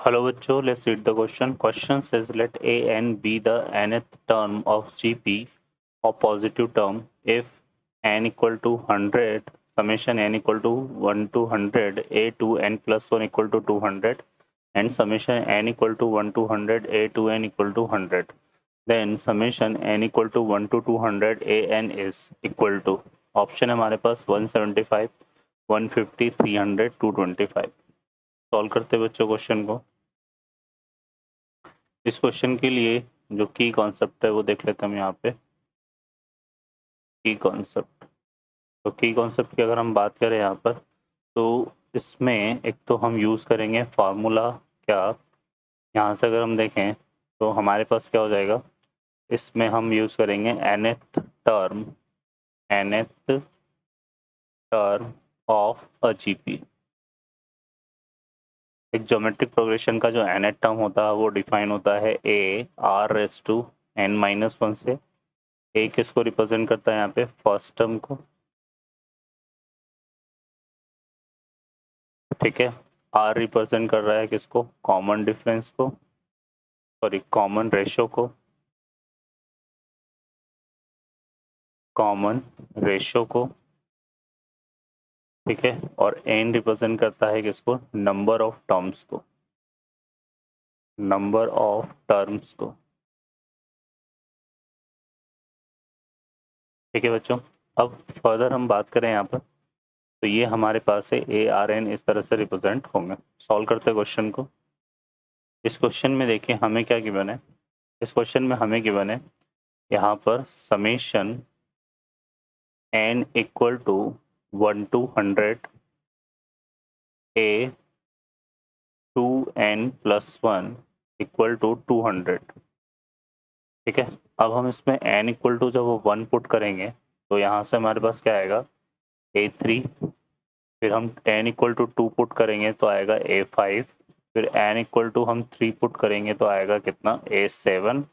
Hello बच्चों, let's read the question. Question says let A and be the nth term of GP or positive term if n equal to 100, summation n equal to 1 to 100, a to n plus 1 equal to 200 and summation n equal to 1 to 100, a to n equal to 100. Then summation n equal to 1 to 200 a n is equal to, option है हमारे पास 175, 150, 300, 225. Solve करते बच्चों question को. इस question के लिए जो की कॉन्सेप्ट है वो देख लेते हैं हम यहाँ पे. की कॉन्सेप्ट, तो की कॉन्सेप्ट की अगर हम बात करें यहाँ पर, तो इसमें एक तो हम यूज़ करेंगे फार्मूला. क्या यहाँ से अगर हम देखें तो हमारे पास क्या हो जाएगा, इसमें हम यूज़ करेंगे nth term of a GP. एक ज्योमेट्रिक प्रोग्रेशन का जो nth टर्म होता है वो डिफाइन होता है a r⁻n-1 से. a किसको रिप्रेजेंट करता है यहाँ पे, फर्स्ट टर्म को. ठीक है, r रिप्रेजेंट कर रहा है किसको, कॉमन डिफरेंस को, सॉरी कॉमन रेशो को, ठीक है. और n रिप्रेजेंट करता है किसको, नंबर ऑफ टर्म्स को. ठीक है बच्चों, अब फर्दर हम बात करें यहाँ पर, तो ये हमारे पास है a r n इस तरह से रिप्रेजेंट होंगे. सॉल्व करते हैं क्वेश्चन को. इस क्वेश्चन में देखिए हमें क्या गिवन है, इस क्वेश्चन में हमें गिवन है यहाँ पर summation n equal to 1 to 100 a to n plus 1 equal to 200. ठीक है, अब हम इसमें n इक्वल टू जब 1 पुट करेंगे तो यहाँ से हमारे पास क्या आएगा, a3. फिर हम n इक्वल टू 2 पुट करेंगे तो आएगा a5. फिर n इक्वल टू हम 3 पुट करेंगे तो आएगा कितना, a7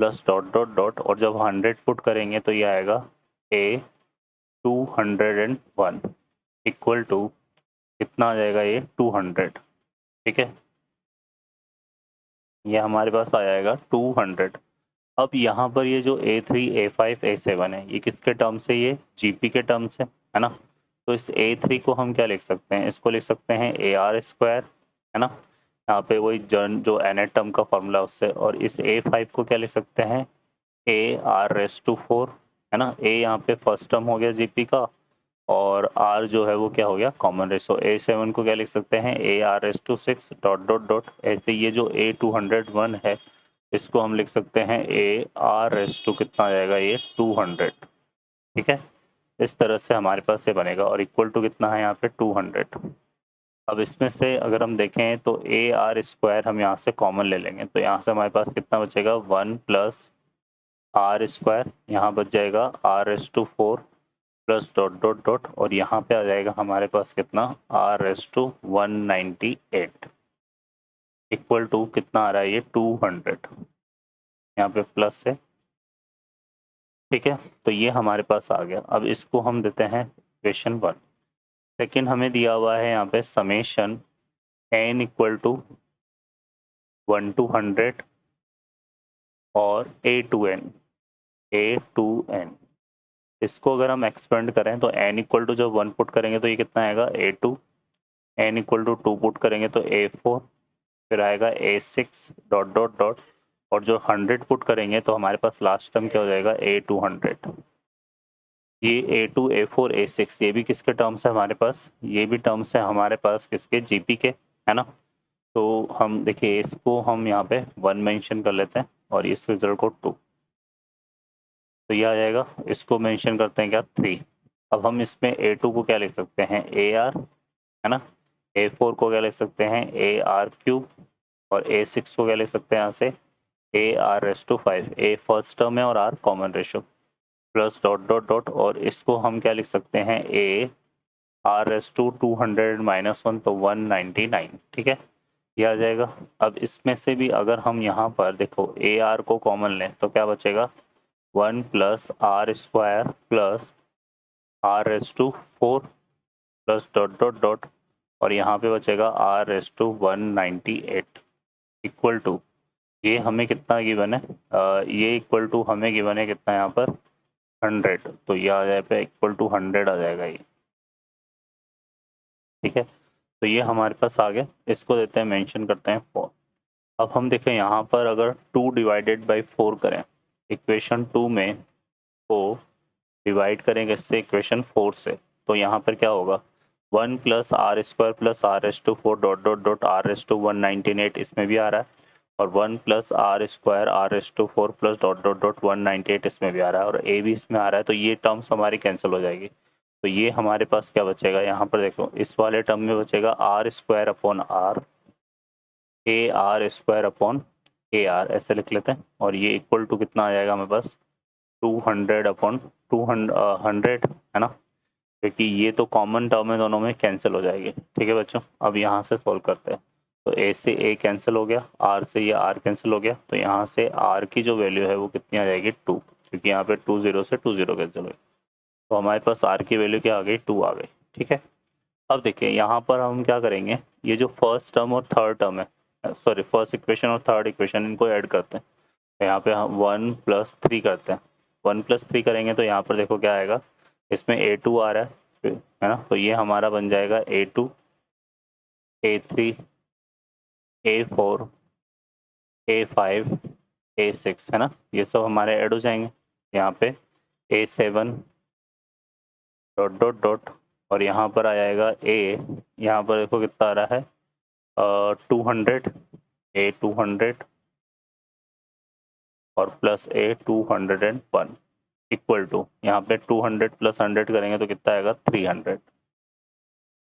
plus dot dot dot. और जब 100 पुट करेंगे तो ये आएगा a201 इक्वल टू कितना आ जाएगा, ये 200. ठीक है, ये हमारे पास आ जाएगा 200. अब यहाँ पर ये जो a3, a5, a7 है, ये किसके टर्म से, ये जीपी के टर्म से है ना. तो इस a3 को हम क्या लिख सकते हैं, इसको लिख सकते हैं ar² है ना. यहाँ पे वही जो nth टर्म का फॉर्मूला उससे. और इस a5 को क्या लिख सकते हैं, ar⁴ है ना. a यहाँ पे फर्स्ट टर्म हो गया जीपी का, और r जो है वो क्या हो गया, कॉमन रेशो. a7 को क्या लिख सकते हैं, ar⁶ डॉट डॉट डॉट. ऐसे ये जो a201 है इसको हम लिख सकते हैं ar⁻, कितना आ जाएगा, ये 200. ठीक है, इस तरह से हमारे पास ये बनेगा. और इक्वल टू कितना है यहाँ पे, 200. अब इसमें से अगर हम देखें तो ar² हम यहाँ से कॉमन ले लेंगे, तो यहाँ से हमारे पास कितना बचेगा, 1 प्लस r², यहाँ बच जाएगा r⁴ plus dot dot dot. और यहाँ पे आ जाएगा हमारे पास कितना, r⁻198 इक्वल टू कितना आ रहा है, ये 200. यहाँ पे प्लस है. ठीक है, तो ये हमारे पास आ गया. अब इसको हम देते हैं इक्वेशन 1. सेकेंड हमें दिया हुआ है यहाँ पे summation n equal to 1 to 100 और a to n. इसको अगर हम एक्सपेंड करें तो n इक्वल टू जब 1 पुट करेंगे तो ये कितना आएगा, a2. n equal to 2 put करेंगे तो a4. फिर आएगा a6 डॉट डॉट डॉट. और जो 100 पुट करेंगे तो हमारे पास लास्ट टर्म क्या हो जाएगा, a200. ये a2, a4, a6 ये भी किसके टर्म्स है हमारे पास, ये भी टर्म्स है हमारे पास किसके, जीपी के, है ना. तो हम देखिए इसको हम यहाँ पे 1 मेंशन कर लेते हैं और इस रिजल्ट को 2. तो ये आ जाएगा, इसको मेंशन करते हैं क्या, 3. अब हम इसमें a2 को क्या लिख सकते हैं, ar है ना. a4 को क्या लिख सकते हैं, ar³. और a6 को क्या लिख सकते हैं यहाँ से, ar⁵. a फर्स्ट टर्म है और r common ratio, plus dot dot dot. और इसको हम क्या लिख सकते हैं, ar⁻200-1 तो 199. ठीक है, ये आ जाएगा. अब इसमें से भी अगर हम यहाँ पर देखो ar को कॉमन लें तो क्या बचेगा, 1 plus r² plus r⁴ plus dot dot dot. और यहाँ पे बचेगा r⁻198. इक्वल टू, ये हमें कितना गिवन है, ये इक्वल टू हमें गिवन है कितना यहाँ पर 100, तो ये आ जाएगा इक्वल टू 100 आ जाएगा ये, ठीक है। तो ये हमारे पास आ गया, इसको देते हैं मेंशन करते हैं 4। अब हम देखें यहाँ पर अगर 2 डिवाइडेड बाई 4 करें, इक्वेशन 2 में को डिवाइड करेंगे इससे इक्वेशन 4 से, तो यहाँ पर क्या होगा 1 plus R square plus R S to 4 dot dot dot R S to 198 इसमें भी आ रहा है, और 1 plus R square R S to 4 plus dot dot dot 198 इसमें भी आ रहा है, और ए भी इसमें आ रहा है, तो ये टर्म्स हमारी कैंसिल हो जाएगी। तो ये हमारे पास क्या बचेगा, यहाँ पर देखो इस वाले टर्म में बचेगा R square upon R, A R square upon A R, ऐसे लिख लेते हैं, और ये इक्वल टू कितना आ जाएगा हमें पास 200 अपॉन 200 है ना, क्योंकि ये तो कॉमन टर्म है, दोनों में कैंसिल हो जाएगी, ठीक है बच्चों। अब यहाँ से सॉल्व करते हैं, तो ए से ए कैंसिल हो गया, आर से ये आर कैंसिल हो गया, तो यहाँ से आर की जो वैल्यू है वो कितनी आ जाएगी 2, क्योंकि यहाँ पे 2 0 से 2 0 कैंसिल हुई, तो हमारे पास आर की वैल्यू क्या आ गई 2 आ गई, ठीक है। अब देखिए यहाँ पर हम क्या करेंगे, ये जो फर्स्ट टर्म और थर्ड टर्म है, सॉरी फर्स्ट इक्वेशन और थर्ड इक्वेशन, इनको ऐड करते हैं। तो यहाँ पे हम 1 + 3 करते हैं, 1 + 3 करेंगे तो यहाँ पर देखो क्या आएगा, इसमें A2 आ रहा है ना, तो ये हमारा बन जाएगा A2 A3 A4 A5 A6 है ना, ये सब हमारे ऐड हो जाएंगे। यहाँ पे A7 डॉट डॉट डॉट, और यहाँ पर आ जाएगा A, यहाँ पर देखो कितना आ रहा है 200 A200 और प्लस A201 इक्वल टू, यहाँ पे 200 + 100 करेंगे तो कितना आएगा 300,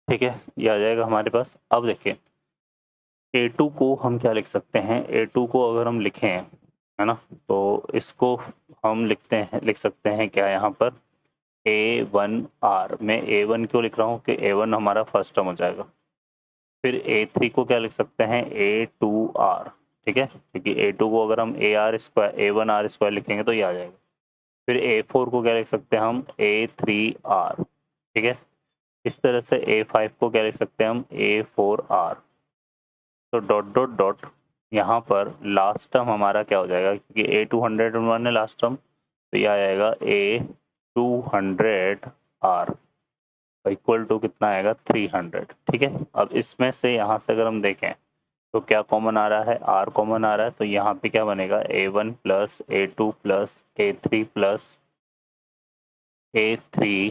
ठीक है, ये आ जाएगा हमारे पास। अब देखिए A2 को हम क्या लिख सकते हैं, A2 को अगर हम लिखें है ना, तो इसको हम लिख सकते हैं क्या यहाँ पर A1R, मैं A1 क्यों लिख रहा हूँ कि A1 हमारा फर्स्ट टर्म हो जाएगा, फिर A3 को क्या लिख सकते हैं A2R, ठीक है, क्योंकि A2 को अगर हम AR स्क्वायर A1R स्क्वायर लिखेंगे तो ये आ जाएगा, फिर A4 को क्या लिख सकते हैं हम A3R, ठीक है, इस तरह से A5 को क्या लिख सकते हैं हम A4R, तो डॉट डॉट डॉट यहाँ पर लास्ट टर्म हमारा क्या हो जाएगा, क्योंकि A201 है लास्ट टर्म, तो ये आ जाएगा A200R इक्वल टू कितना आएगा 300, ठीक है। अब इसमें से यहाँ से अगर हम देखें तो क्या कॉमन आ रहा है, R कॉमन आ रहा है, तो यहाँ पे क्या बनेगा A1 + A2 + A3 + A3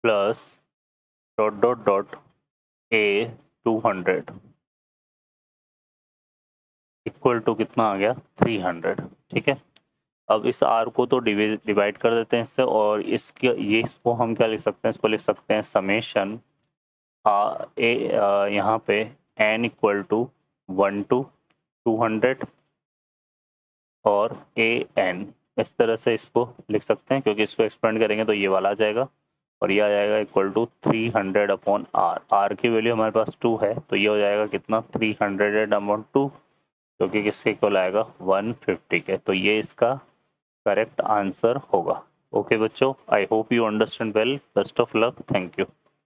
plus dot dot dot A200 equal to कितना आ गया 300, ठीक है। अब इस R को तो डिवाइड कर देते हैं इससे, और इसके ये इसको हम क्या लिख सकते हैं, इसको लिख सकते हैं समेशन यहाँ पे n इक्वल टू 1 to 200 और AN, इस तरह से इसको लिख सकते हैं, क्योंकि इसको एक्सपेंड करेंगे तो ये वाला आ जाएगा, और ये आ जाएगा equal to 300 upon R, R की वैल्यू हमारे पास 2 है, तो ये हो जाएगा कितना 300 अपॉन 2, जो कि किसके इक्वल आएगा 150 के, तो ये इसका करेक्ट आंसर होगा। ओके बच्चों, I hope you understand well, best of luck, thank you.